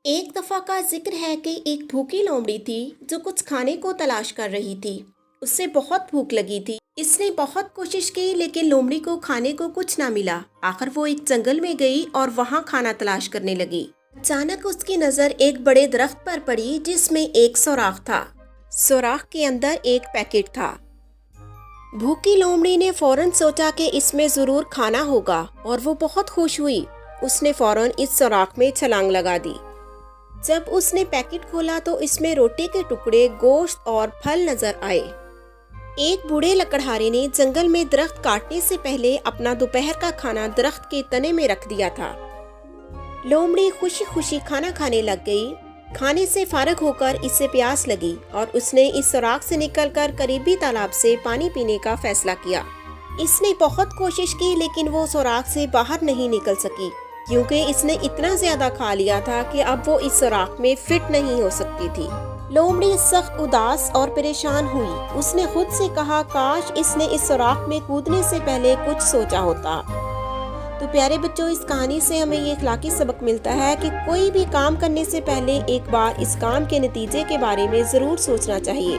एक दफ़ा का जिक्र है कि एक भूखी लोमड़ी थी जो कुछ खाने को तलाश कर रही थी। उससे बहुत भूख लगी थी। इसने बहुत कोशिश की लेकिन लोमड़ी को खाने को कुछ ना मिला। आखिर वो एक जंगल में गई और वहाँ खाना तलाश करने लगी। अचानक उसकी नज़र एक बड़े दरख्त पर पड़ी जिसमें एक सुराख था। सुराख के अंदर एक पैकेट था। भूखी लोमड़ी ने फौरन सोचा कि इसमें ज़रूर खाना होगा और वो बहुत खुश हुई। उसने फौरन इस सुराख में छलांग लगा दी। जब उसने पैकेट खोला तो इसमें रोटी के टुकड़े, गोश्त और फल नजर आए। एक बूढ़े लकड़हारे ने जंगल में दरख्त काटने से पहले अपना दोपहर का खाना दरख्त के तने में रख दिया था। लोमड़ी खुशी खुशी खाना खाने लग गई। खाने से फारग होकर इसे प्यास लगी और उसने इस सुराख से निकलकर करीबी तालाब से पानी पीने का फैसला किया। इसने बहुत कोशिश की लेकिन वो सुराख से बाहर नहीं निकल सकी क्योंकि इसने इतना ज्यादा खा लिया था कि अब वो इस सुराख में फिट नहीं हो सकती थी। लोमड़ी सख्त उदास और परेशान हुई। उसने खुद से कहा, काश इसने इस सुराख में कूदने से पहले कुछ सोचा होता। तो प्यारे बच्चों, इस कहानी से हमें ये इखलाकी सबक मिलता है कि कोई भी काम करने से पहले एक बार इस काम के नतीजे के बारे में जरूर सोचना चाहिए।